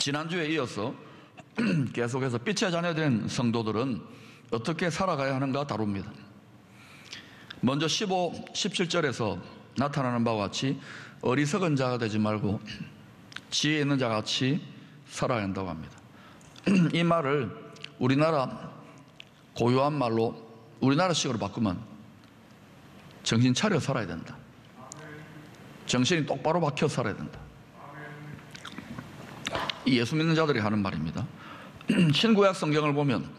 지난주에 이어서 계속해서 빛의 자녀된 성도들은 어떻게 살아가야 하는가 다룹니다. 먼저 15, 17절에서 나타나는 바와 같이 어리석은 자가 되지 말고 지혜 있는 자 같이 살아야 한다고 합니다. 이 말을 우리나라 고유한 말로 우리나라식으로 바꾸면 정신 차려 살아야 된다. 정신이 똑바로 박혀 살아야 된다. 이 예수 믿는 자들이 하는 말입니다. 신구약 성경을 보면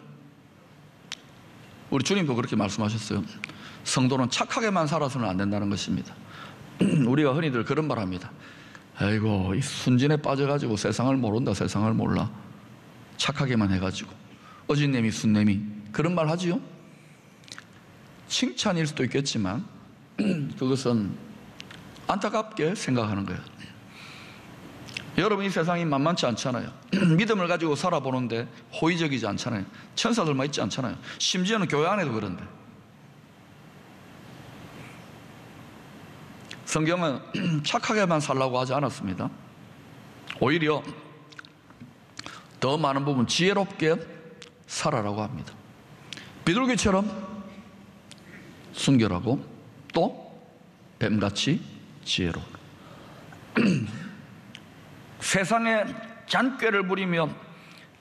우리 주님도 그렇게 말씀하셨어요. 성도는 착하게만 살아서는 안 된다는 것입니다. 우리가 흔히들 그런 말 합니다. 아이고, 이 순진에 빠져가지고 세상을 모른다, 세상을 몰라. 착하게만 해가지고. 어진내미, 순내미. 그런 말 하지요? 칭찬일 수도 있겠지만, 그것은 안타깝게 생각하는 거예요. 여러분, 이 세상이 만만치 않잖아요. 믿음을 가지고 살아보는데 호의적이지 않잖아요. 천사들만 있지 않잖아요. 심지어는 교회 안에도 그런데. 성경은 착하게만 살라고 하지 않았습니다. 오히려 더 많은 부분 지혜롭게 살아라고 합니다. 비둘기처럼 순결하고 또 뱀같이 지혜로워. 세상에 잔꾀를 부리며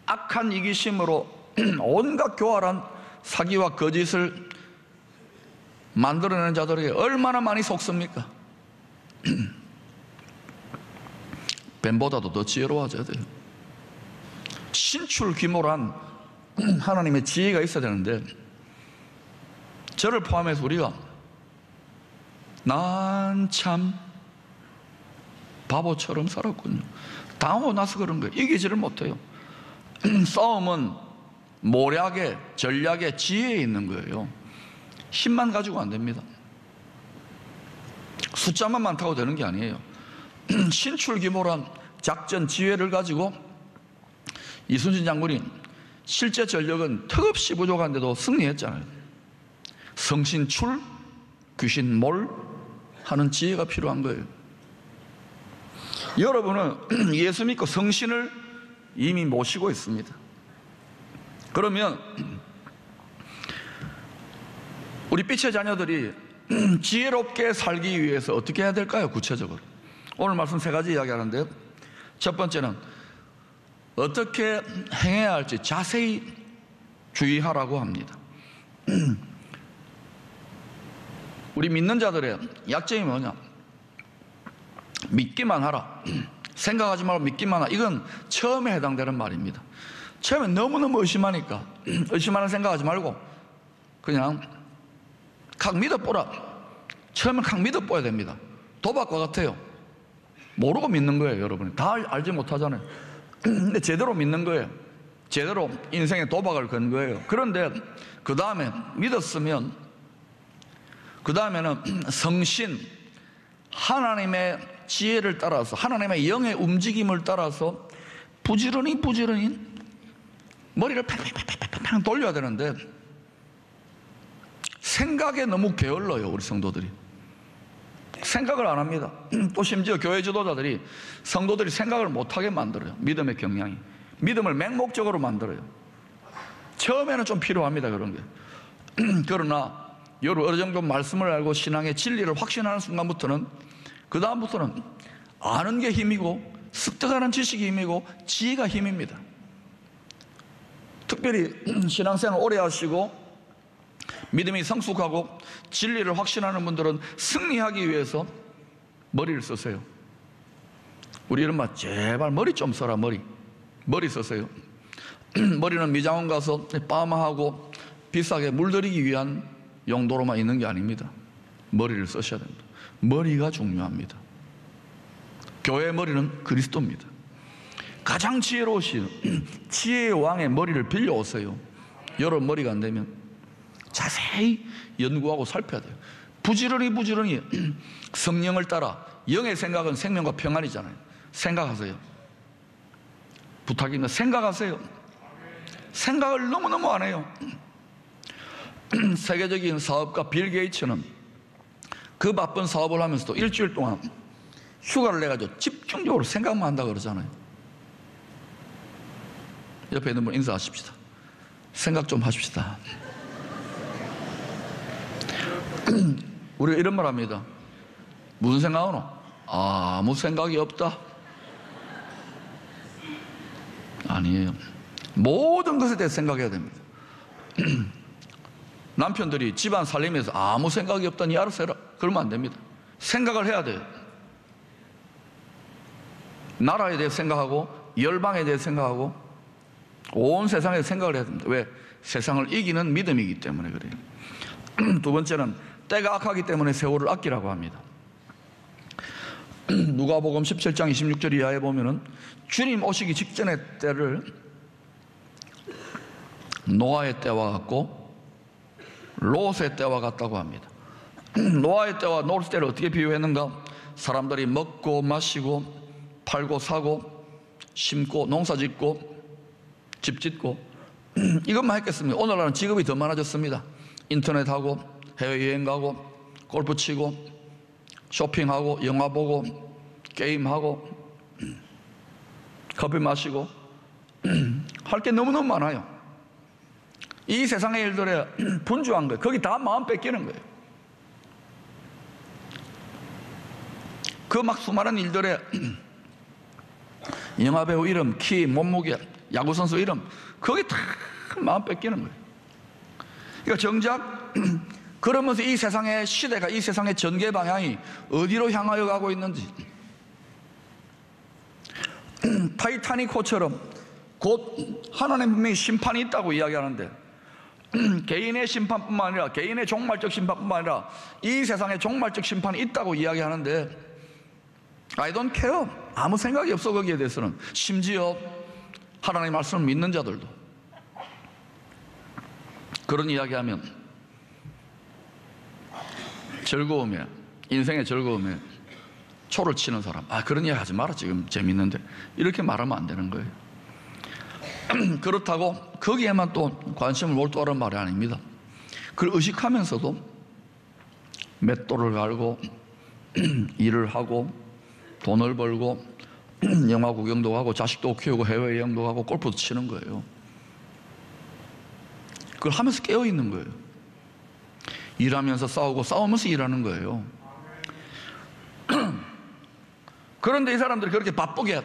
악한 이기심으로 온갖 교활한 사기와 거짓을 만들어내는 자들에게 얼마나 많이 속습니까? 뱀보다도 더 지혜로워져야 돼요. 신출귀몰한 하나님의 지혜가 있어야 되는데, 저를 포함해서 우리가 난 참 바보처럼 살았군요. 당하고 나서 그런 거예요. 이기지를 못해요. 싸움은 모략에, 전략에, 지혜에 있는 거예요. 힘만 가지고 안 됩니다. 숫자만 많다고 되는 게 아니에요. 신출귀몰한 작전 지혜를 가지고 이순신 장군이 실제 전력은 턱없이 부족한데도 승리했잖아요. 성신출, 귀신몰 하는 지혜가 필요한 거예요. 여러분은 예수 믿고 성신을 이미 모시고 있습니다. 그러면 우리 빛의 자녀들이 지혜롭게 살기 위해서 어떻게 해야 될까요? 구체적으로 오늘 말씀 3가지 이야기하는데요. 첫 번째는 어떻게 행해야 할지 자세히 주의하라고 합니다. 우리 믿는 자들의 약점이 뭐냐? 믿기만 하라, 생각하지 말고 믿기만 하라. 이건 처음에 해당되는 말입니다. 처음에 너무너무 의심하니까 의심하는 생각하지 말고 그냥 각 믿어보라. 처음에 각 믿어보야 됩니다. 도박과 같아요. 모르고 믿는 거예요. 여러분 다 알지 못하잖아요. 근데 제대로 믿는 거예요. 제대로 인생의 도박을 건 거예요. 그런데 그 다음에 믿었으면 그 다음에는 성신, 하나님의 지혜를 따라서, 하나님의 영의 움직임을 따라서 부지런히 머리를 팡팡팡팡 돌려야 되는데 생각에 너무 게을러요. 우리 성도들이 생각을 안 합니다. 또 심지어 교회 지도자들이 성도들이 생각을 못하게 만들어요. 믿음의 경향이, 믿음을 맹목적으로 만들어요. 처음에는 좀 필요합니다, 그런 게. 그러나 여러분 어느 정도 말씀을 알고 신앙의 진리를 확신하는 순간부터는, 그 다음부터는 아는 게 힘이고 습득하는 지식이 힘이고 지혜가 힘입니다. 특별히 신앙생활 오래 하시고 믿음이 성숙하고 진리를 확신하는 분들은 승리하기 위해서 머리를 쓰세요. 우리 이런 말, 제발 머리 좀 써라. 머리 쓰세요. 머리는 미장원 가서 빠마하고 비싸게 물들이기 위한 용도로만 있는 게 아닙니다. 머리를 쓰셔야 됩니다. 머리가 중요합니다. 교회의 머리는 그리스도입니다. 가장 지혜로우신 지혜의 왕의 머리를 빌려오세요. 여러분 머리가 안 되면 자세히 연구하고 살펴야 돼요. 부지런히 성령을 따라. 영의 생각은 생명과 평안이잖아요. 생각하세요. 부탁입니다. 생각하세요. 생각을 너무너무 안 해요. 세계적인 사업가 빌 게이츠는 그 바쁜 사업을 하면서도 일주일 동안 휴가를 내가지고 집중적으로 생각만 한다고 그러잖아요. 옆에 있는 분 인사하십시다. 생각 좀 하십시다. 우리가 이런 말 합니다. 무슨 생각하노? 아무 생각이 없다. 아니에요. 모든 것에 대해 생각해야 됩니다. 남편들이 집안 살림에서 아무 생각이 없다니 알아서 해라, 그러면 안 됩니다. 생각을 해야 돼요. 나라에 대해 생각하고 열방에 대해 생각하고 온 세상에 생각을 해야 됩니다. 왜? 세상을 이기는 믿음이기 때문에 그래요. 두 번째는 때가 악하기 때문에 세월을 아끼라고 합니다. 누가복음 17장 26절 이하에 보면은 주님 오시기 직전의 때를 노아의 때와 같고 롯의 때와 같다고 합니다. 노아의 때와 롯의 때를 어떻게 비유했는가? 사람들이 먹고 마시고 팔고 사고 심고 농사 짓고 집 짓고 이것만 했겠습니다. 오늘날은 직업이 더 많아졌습니다. 인터넷하고 해외여행 가고 골프 치고 쇼핑하고 영화 보고 게임하고 커피 마시고 할 게 너무너무 많아요. 이 세상의 일들에 분주한 거예요. 거기 다 마음 뺏기는 거예요. 그 막 수많은 일들에 영화배우 이름, 키, 몸무게, 야구선수 이름, 거기 다 마음 뺏기는 거예요. 그러니까 정작 그러면서 이 세상의 시대가, 이 세상의 전개 방향이 어디로 향하여 가고 있는지, 타이타닉호처럼 곧 하나님 분명히 심판이 있다고 이야기하는데 개인의 심판뿐만 아니라 개인의 종말적 심판뿐만 아니라 이 세상의 종말적 심판이 있다고 이야기하는데 I don't care. 아무 생각이 없어 거기에 대해서는. 심지어 하나님의 말씀을 믿는 자들도 그런 이야기하면 즐거움에, 인생의 즐거움에 초를 치는 사람, 그런 이야기 하지 마라, 지금 재밌는데, 이렇게 말하면 안 되는 거예요. 그렇다고 거기에만 또 관심을 몰두하라는 말이 아닙니다. 그걸 의식하면서도 맷돌을 갈고 일을 하고 돈을 벌고 영화 구경도 하고 자식도 키우고 해외여행도 가고 골프도 치는 거예요. 그걸 하면서 깨어있는 거예요. 일하면서 싸우고 싸우면서 일하는 거예요. 그런데 이 사람들이 그렇게 바쁘게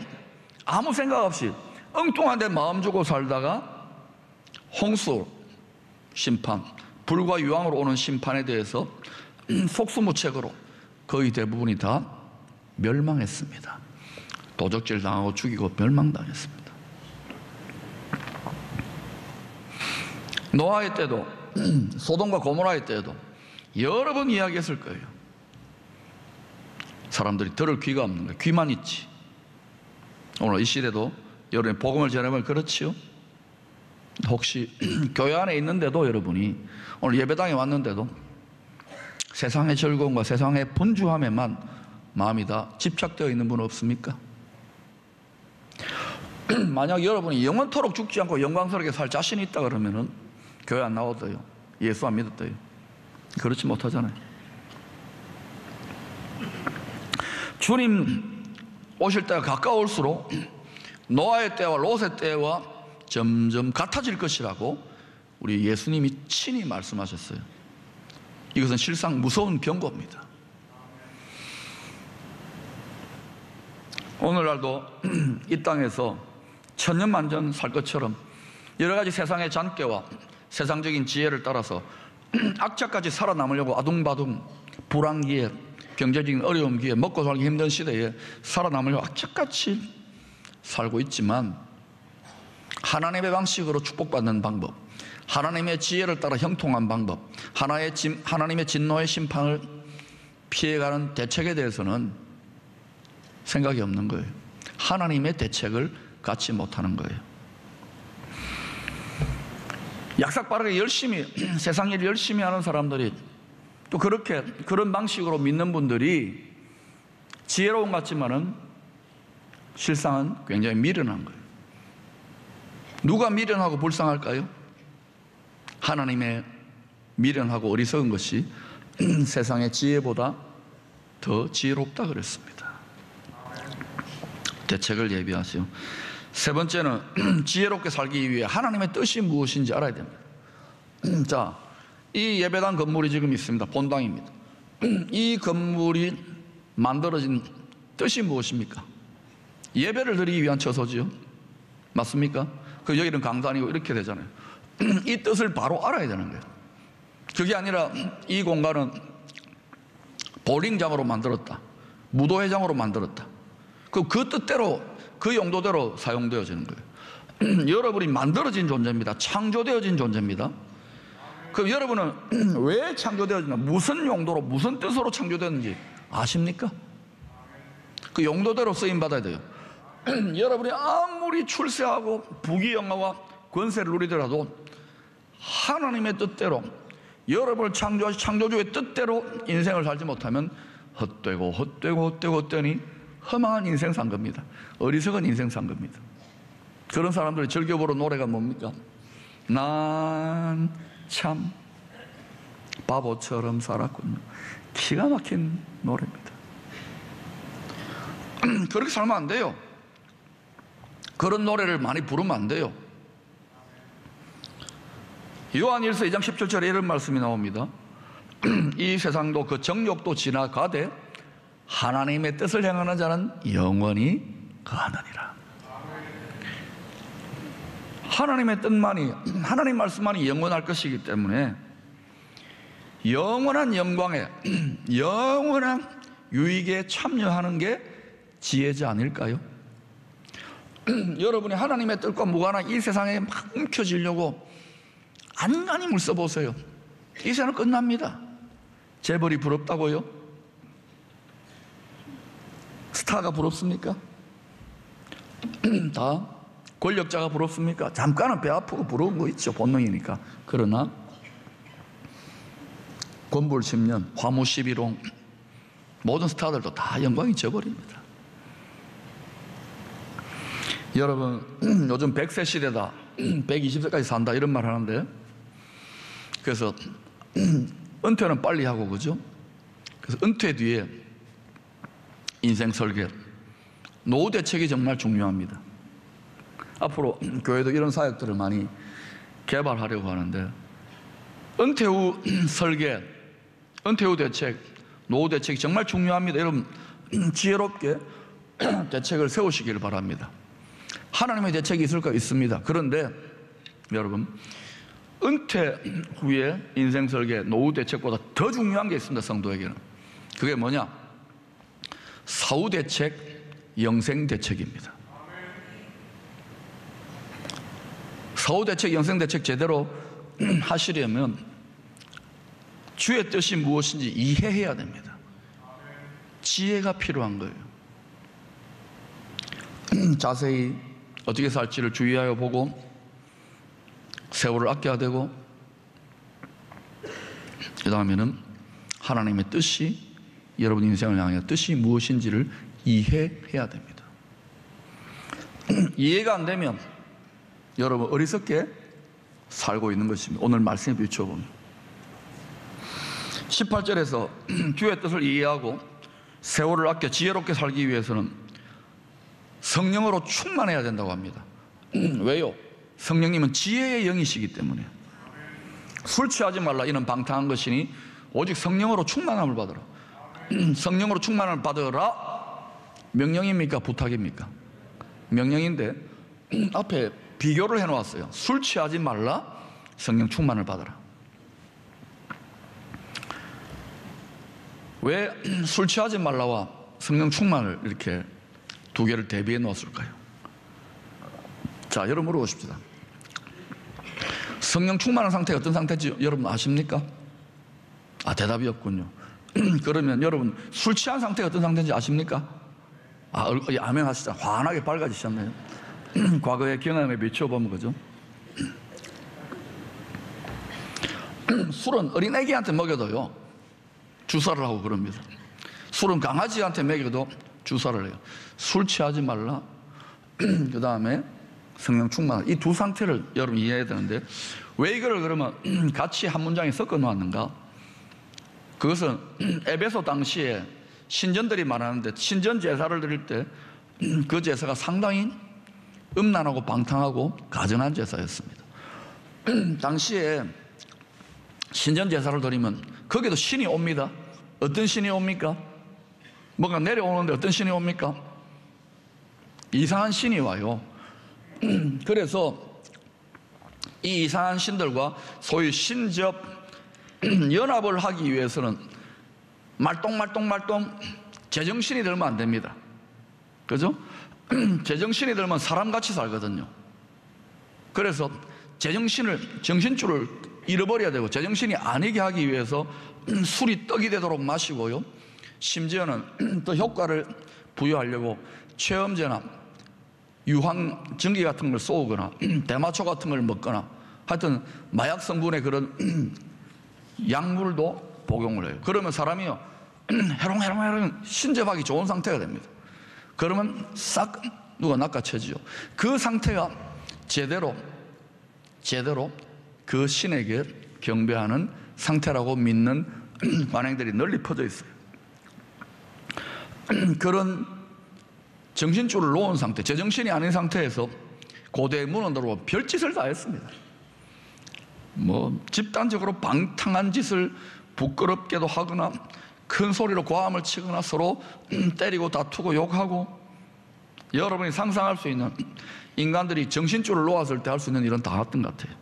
아무 생각 없이 엉뚱한 데 마음 주고 살다가 홍수 심판, 불과 유황으로 오는 심판에 대해서 속수무책으로 거의 대부분이 다 멸망했습니다. 도적질 당하고 죽이고 멸망당했습니다. 노아의 때도 소돔과 고모라의 때도 여러 번 이야기했을 거예요. 사람들이 들을 귀가 없는 거예요. 귀만 있지. 오늘 이 시대도 여러분이 복음을 전하면 그렇지요. 혹시 교회 안에 있는데도 여러분이 오늘 예배당에 왔는데도 세상의 즐거움과 세상의 분주함에만 마음이 다 집착되어 있는 분 없습니까? 만약 여러분이 영원토록 죽지 않고 영광스럽게 살 자신이 있다 그러면은 교회 안 나오더요. 예수 안 믿었대요. 그렇지 못하잖아요. 주님 오실 때가 가까울수록 노아의 때와 롯의 때와 점점 같아질 것이라고 우리 예수님이 친히 말씀하셨어요. 이것은 실상 무서운 경고입니다. 오늘날도 이 땅에서 천년만년 살 것처럼 여러 가지 세상의 잔꾀와 세상적인 지혜를 따라서 악착같이 살아남으려고 아둥바둥 불황기에, 경제적인 어려움 기에, 먹고 살기 힘든 시대에 살아남으려고 악착같이 살고 있지만 하나님의 방식으로 축복받는 방법, 하나님의 지혜를 따라 형통한 방법, 하나님의 진노의 심판을 피해가는 대책에 대해서는 생각이 없는 거예요. 하나님의 대책을 갖지 못하는 거예요. 약삭빠르게 열심히 세상 일 열심히 하는 사람들이 또 그렇게 그런 방식으로 믿는 분들이 지혜로운 것 같지만은 실상은 굉장히 미련한 거예요. 누가 미련하고 불쌍할까요? 하나님의 미련하고 어리석은 것이 세상의 지혜보다 더 지혜롭다 그랬습니다. 대책을 예비하시오. 세 번째는 지혜롭게 살기 위해 하나님의 뜻이 무엇인지 알아야 됩니다. 자, 이 예배당 건물이 지금 있습니다. 본당입니다. 이 건물이 만들어진 뜻이 무엇입니까? 예배를 드리기 위한 처소지요. 맞습니까? 그 여기는 강단이고 이렇게 되잖아요. 이 뜻을 바로 알아야 되는 거예요. 그게 아니라 이 공간은 볼링장으로 만들었다, 무도회장으로 만들었다, 그 뜻대로, 그 용도대로 사용되어지는 거예요. 여러분이 만들어진 존재입니다. 창조되어진 존재입니다. 그럼 여러분은 왜 창조되어지나, 무슨 용도로, 무슨 뜻으로 창조되었는지 아십니까? 그 용도대로 쓰임받아야 돼요. 여러분이 아무리 출세하고 부귀영화와 권세를 누리더라도 하나님의 뜻대로, 여러분을 창조하신 창조주의 뜻대로 인생을 살지 못하면 헛되니 허망한 인생 산 겁니다. 어리석은 인생 산 겁니다. 그런 사람들이 즐겨 부르는 노래가 뭡니까? 난 참 바보처럼 살았군요. 기가 막힌 노래입니다. 그렇게 살면 안 돼요. 그런 노래를 많이 부르면 안 돼요. 요한일서 2장 17절에 이런 말씀이 나옵니다. 이 세상도 그 정욕도 지나가되 하나님의 뜻을 행하는 자는 영원히 거하느니라. 하나님의 뜻만이, 하나님 말씀만이 영원할 것이기 때문에 영원한 영광에, 영원한 유익에 참여하는 게 지혜지 아닐까요? 여러분이 하나님의 뜻과 무관한 이 세상에 막 움켜쥐려고 안간히 물써보세요. 이 세상은 끝납니다. 재벌이 부럽다고요? 스타가 부럽습니까? 다 권력자가 부럽습니까? 잠깐은 배 아프고 부러운 거 있죠. 본능이니까. 그러나 권불 10년, 화무 11홍, 모든 스타들도 다 영광이 져버립니다. 여러분, 요즘 100세 시대다, 120세까지 산다 이런 말 하는데, 그래서 은퇴는 빨리 하고, 그죠? 그래서 은퇴 뒤에 인생 설계, 노후 대책이 정말 중요합니다. 앞으로 교회도 이런 사역들을 많이 개발하려고 하는데, 은퇴 후 설계, 은퇴 후 대책, 노후 대책이 정말 중요합니다. 여러분, 지혜롭게 대책을 세우시길 바랍니다. 하나님의 대책이 있을까? 있습니다. 그런데 여러분, 은퇴 후에 인생 설계, 노후 대책보다 더 중요한 게 있습니다. 성도에게는. 그게 뭐냐? 사후 대책, 영생 대책입니다. 사후 대책, 영생 대책 제대로 하시려면 주의 뜻이 무엇인지 이해해야 됩니다. 지혜가 필요한 거예요. 자세히 어떻게 살지를 주의하여 보고 세월을 아껴야 되고, 그 다음에는 하나님의 뜻이, 여러분 인생을 향해 뜻이 무엇인지를 이해해야 됩니다. 이해가 안 되면 여러분 어리석게 살고 있는 것입니다. 오늘 말씀에 비춰보면 18절에서 주의 뜻을 이해하고 세월을 아껴 지혜롭게 살기 위해서는 성령으로 충만해야 된다고 합니다. 왜요? 성령님은 지혜의 영이시기 때문에. 술 취하지 말라 이는 방탕한 것이니 오직 성령으로 충만함을 받으라. 성령으로 충만함을 받으라 명령입니까? 부탁입니까? 명령인데 앞에 비교를 해놓았어요. 술 취하지 말라, 성령 충만을 받으라. 왜 술 취하지 말라와 성령 충만을 이렇게 두 개를 대비해 놓았을까요? 자, 여러분 물어보십시다. 성령 충만한 상태가 어떤 상태인지 여러분 아십니까? 아, 대답이 없군요. 그러면 여러분 술 취한 상태가 어떤 상태인지 아십니까? 아, 아멘 하시자. 환하게 밝아지셨네요. 과거의 경험에 비춰보면 그죠? 술은 어린애기한테 먹여도요 주사를 하고 그럽니다. 술은 강아지한테 먹여도 주사를 해요. 술 취하지 말라, 그 다음에 성령 충만, 이 두 상태를 여러분 이해해야 되는데, 왜 이거를 그러면 같이 한 문장에 섞어 놓았는가? 그것은 에베소 당시에 신전들이 많았는데 신전 제사를 드릴 때 그 제사가 상당히 음란하고 방탕하고 가증한 제사였습니다. 당시에 신전 제사를 드리면 거기도 신이 옵니다. 어떤 신이 옵니까? 뭔가 내려오는데 어떤 신이 옵니까? 이상한 신이 와요. 그래서 이 이상한 신들과 소위 신접 연합을 하기 위해서는 말똥 제정신이 들면 안 됩니다. 그죠? 제정신이 들면 사람같이 살거든요. 그래서 정신줄을 잃어버려야 되고 제정신이 아니게 하기 위해서 술이 떡이 되도록 마시고요. 심지어는 또 효과를 부여하려고 최엄제나 유황 전기 같은 걸 쏘거나 대마초 같은 걸 먹거나 하여튼 마약 성분의 그런 약물도 복용을 해요. 그러면 사람이요 해롱해롱 신접하기 좋은 상태가 됩니다. 그러면 싹 누가 낚아채지요. 그 상태가 제대로 그 신에게 경배하는 상태라고 믿는 관행들이 널리 퍼져 있어요. 그런 정신줄을 놓은 상태, 제정신이 아닌 상태에서 고대 문헌으로 별짓을 다 했습니다. 집단적으로 방탕한 짓을 부끄럽게도 하거나 큰 소리로 고함을 치거나 서로 때리고 다투고 욕하고, 여러분이 상상할 수 있는 인간들이 정신줄을 놓았을 때 할 수 있는 일은 다 했던 것 같아요.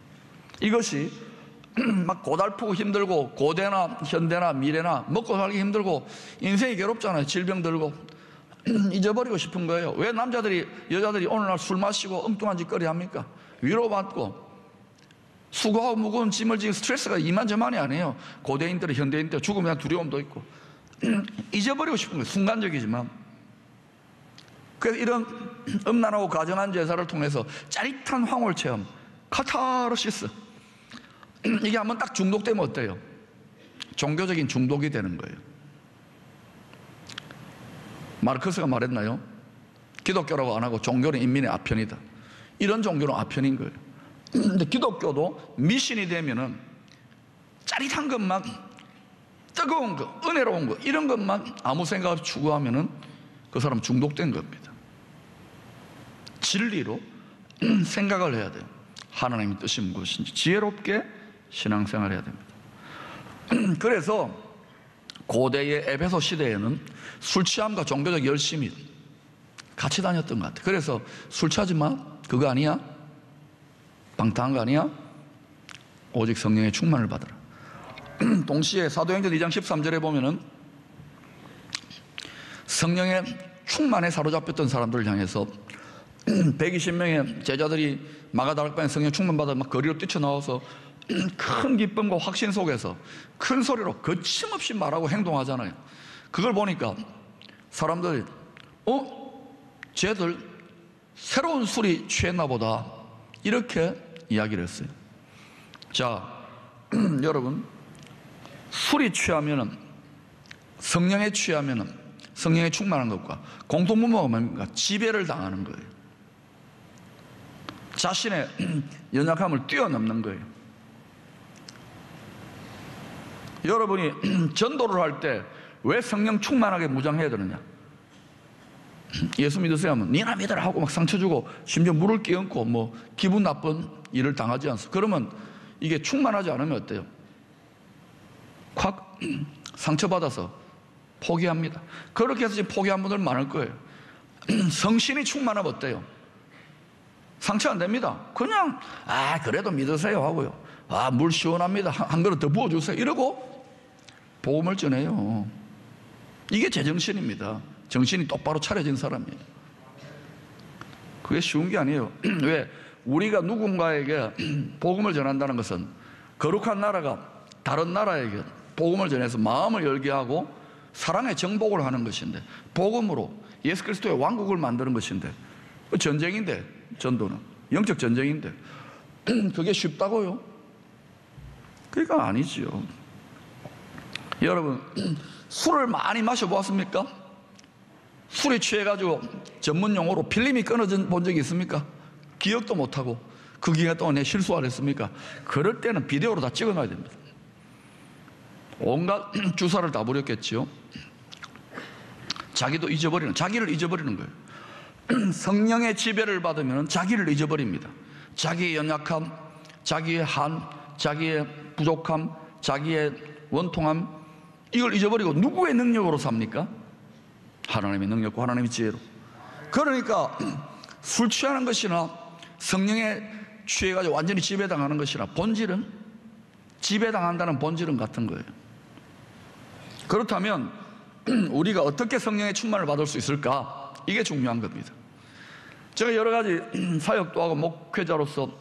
이것이 막 고달프고 힘들고 고대나 현대나 미래나 먹고 살기 힘들고 인생이 괴롭잖아요. 질병 들고 잊어버리고 싶은 거예요. 왜 여자들이 오늘날 술 마시고 엉뚱한 짓거리 합니까? 위로받고 수고하고 무거운 짐을 지고 스트레스가 이만저만이 아니에요. 고대인들, 현대인들 죽음에 대한 두려움도 있고 잊어버리고 싶은 거예요. 순간적이지만. 그래서 이런 음란하고 가증한 제사를 통해서 짜릿한 황홀 체험, 카타르시스, 이게 한번 딱 중독되면 어때요? 종교적인 중독이 되는 거예요. 마르크스가 말했나요? 기독교라고 안 하고 종교는 인민의 아편이다. 이런 종교는 아편인 거예요. 근데 기독교도 미신이 되면은 짜릿한 것만, 뜨거운 거, 은혜로운 거, 이런 것만 아무 생각 없이 추구하면은 그 사람 중독된 겁니다. 진리로 생각을 해야 돼요. 하나님의 뜻이 무엇인지 지혜롭게 신앙생활을 해야 됩니다. 그래서 고대의 에베소 시대에는 술 취함과 종교적 열심이 같이 다녔던 것 같아요. 그래서 술 취하지 마, 그거 아니야, 방탕한 거 아니야, 오직 성령의 충만을 받으라. 동시에 사도행전 2장 13절에 보면은 성령의 충만에 사로잡혔던 사람들을 향해서 120명의 제자들이 마가다락방에 성령 충만받아 막 거리로 뛰쳐나와서 큰 기쁨과 확신 속에서 큰 소리로 거침없이 말하고 행동하잖아요. 그걸 보니까 사람들이 쟤들 새로운 술이 취했나 보다, 이렇게 이야기를 했어요. 자, 여러분, 술이 취하면은, 성령에 취하면은, 성령에 충만한 것과 공통분모가 뭡니까? 지배를 당하는 거예요. 자신의 연약함을 뛰어넘는 거예요. 여러분이 전도를 할 때 왜 성령 충만하게 무장해야 되느냐? 예수 믿으세요 하면 니나 믿으라 하고 막 상처 주고 심지어 물을 끼얹고 기분 나쁜 일을 당하지 않습니다. 그러면 이게 충만하지 않으면 어때요? 확 상처받아서 포기합니다. 그렇게 해서 지금 포기한 분들 많을 거예요. 성신이 충만하면 어때요? 상처 안 됩니다. 그냥 그래도 믿으세요 하고요, 물 시원합니다, 한 그릇 더 부어주세요, 이러고 복음을 전해요. 이게 제정신입니다. 정신이 똑바로 차려진 사람이에요. 그게 쉬운 게 아니에요. 왜? 우리가 누군가에게 복음을 전한다는 것은 거룩한 나라가 다른 나라에게 복음을 전해서 마음을 열게 하고 사랑의 정복을 하는 것인데, 복음으로 예수 그리스도의 왕국을 만드는 것인데, 전쟁인데, 전도는 영적 전쟁인데 그게 쉽다고요? 그러니까 아니지요. 여러분, 술을 많이 마셔보았습니까? 술에 취해가지고 전문 용어로 필름이 끊어져 본 적이 있습니까? 기억도 못하고 그 기간 동안 내 실수를 했습니까? 그럴 때는 비디오로 다 찍어놔야 됩니다. 온갖 주사를 다 부렸겠지요. 자기를 잊어버리는 거예요. 성령의 지배를 받으면 자기를 잊어버립니다. 자기의 연약함, 자기의 한, 자기의 부족함, 자기의 원통함, 이걸 잊어버리고 누구의 능력으로 삽니까? 하나님의 능력과 하나님의 지혜로. 그러니까 술 취하는 것이나 성령에 취해가지고 완전히 지배당하는 것이나 본질은, 지배당한다는 본질은 같은 거예요. 그렇다면 우리가 어떻게 성령의 충만을 받을 수 있을까? 이게 중요한 겁니다. 제가 여러 가지 사역도 하고 목회자로서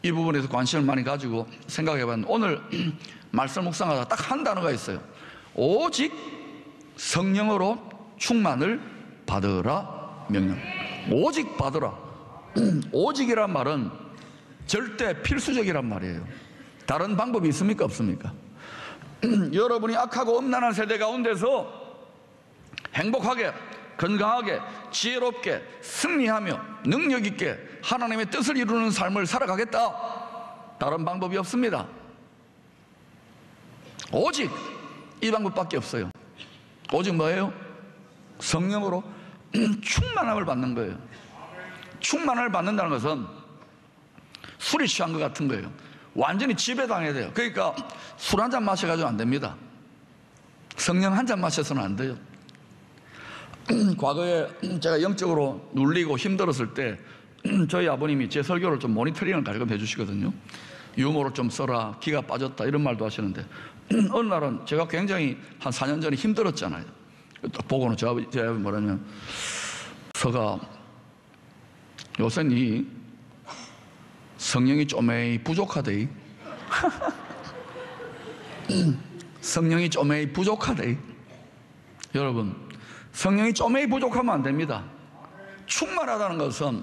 이 부분에서 관심을 많이 가지고 생각해 봤는데, 오늘 말씀 묵상하다가 딱 한 단어가 있어요. 오직 성령으로 충만을 받으라 명령. 오직 받으라. 오직이란 말은 절대 필수적이란 말이에요. 다른 방법이 있습니까? 없습니까? 여러분이 악하고 음란한 세대 가운데서 행복하게, 건강하게, 지혜롭게, 승리하며 능력 있게 하나님의 뜻을 이루는 삶을 살아가겠다, 다른 방법이 없습니다. 오직 이 방법밖에 없어요. 오직 뭐예요? 성령으로 충만함을 받는 거예요. 충만함을 받는다는 것은 술이 취한 것 같은 거예요. 완전히 지배당해야 돼요. 그러니까 술 한 잔 마셔가지고 안 됩니다. 성령 한 잔 마셔서는 안 돼요. 과거에 제가 영적으로 눌리고 힘들었을 때 저희 아버님이 제 설교를 좀 모니터링을 가끔 해주시거든요. 유머를 좀 써라, 기가 빠졌다, 이런 말도 하시는데, 어느 날은 제가 굉장히 한 4년 전에 힘들었잖아요. 딱 보고는 제 아버지 뭐라면, 서가 요새 니 성령이 쪼매이 부족하대. 성령이 쪼매이 부족하대. 여러분, 성령이 쪼매이 부족하면 안 됩니다. 충만하다는 것은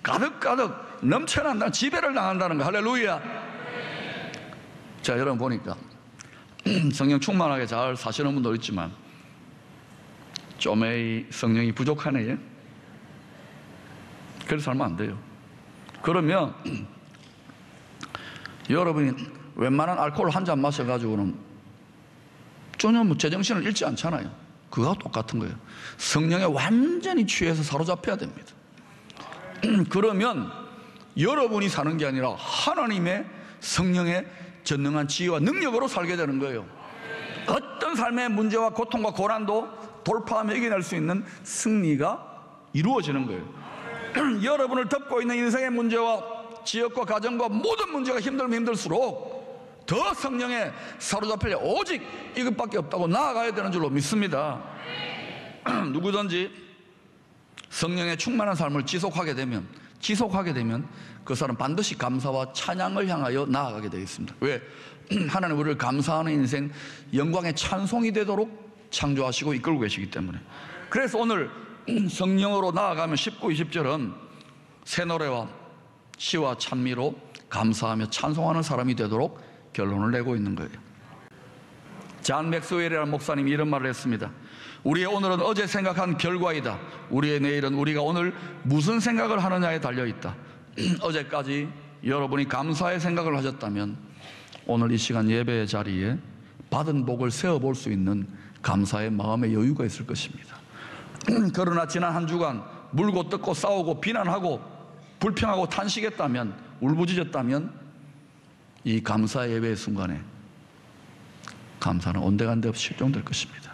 가득가득 넘쳐난다는, 지배를 당한다는 거. 할렐루야. 자, 여러분 보니까 성령 충만하게 잘 사시는 분도 있지만 쪼매이 성령이 부족하네. 그래서 살면 안 돼요. 그러면 여러분이 웬만한 알코올 한 잔 마셔가지고는 전혀 제정신을 잃지 않잖아요. 그거와 똑같은 거예요. 성령에 완전히 취해서 사로잡혀야 됩니다. 그러면 여러분이 사는 게 아니라 하나님의 성령의 전능한 지혜와 능력으로 살게 되는 거예요. 어떤 삶의 문제와 고통과 고난도 돌파하며 이겨낼 수 있는 승리가 이루어지는 거예요. 여러분을 덮고 있는 인생의 문제와 지역과 가정과 모든 문제가 힘들면 힘들수록 더 성령에 사로잡히려 오직 이것밖에 없다고 나아가야 되는 줄로 믿습니다. 누구든지 성령의 충만한 삶을 지속하게 되면 그 사람 반드시 감사와 찬양을 향하여 나아가게 되어 있습니다. 왜? 하나님 우리를 감사하는 인생, 영광의 찬송이 되도록 창조하시고 이끌고 계시기 때문에. 그래서 오늘 성령으로 나아가면 19, 20절은 새 노래와 시와 찬미로 감사하며 찬송하는 사람이 되도록 결론을 내고 있는 거예요. 잔 맥스웰이라는 목사님이 이런 말을 했습니다. 우리의 오늘은 어제 생각한 결과이다. 우리의 내일은 우리가 오늘 무슨 생각을 하느냐에 달려있다. 어제까지 여러분이 감사의 생각을 하셨다면 오늘 이 시간 예배의 자리에 받은 복을 세어볼 수 있는 감사의 마음의 여유가 있을 것입니다. 그러나 지난 한 주간 물고 뜯고 싸우고 비난하고 불평하고 탄식했다면, 울부짖었다면 이 감사의 예배의 순간에 감사는 온데간데 없이 실종될 것입니다.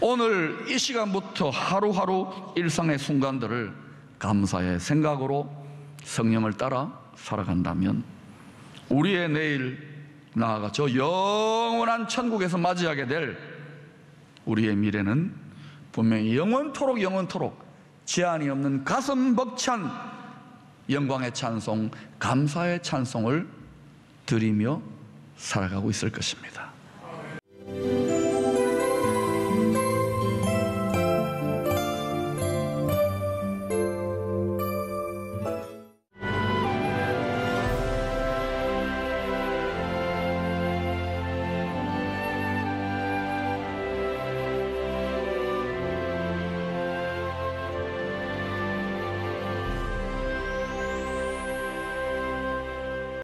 오늘 이 시간부터 하루하루 일상의 순간들을 감사의 생각으로 성령을 따라 살아간다면 우리의 내일, 나아가 저 영원한 천국에서 맞이하게 될 우리의 미래는 분명히 영원토록 제한이 없는 가슴 벅찬 영광의 찬송, 감사의 찬송을 드리며 살아가고 있을 것입니다.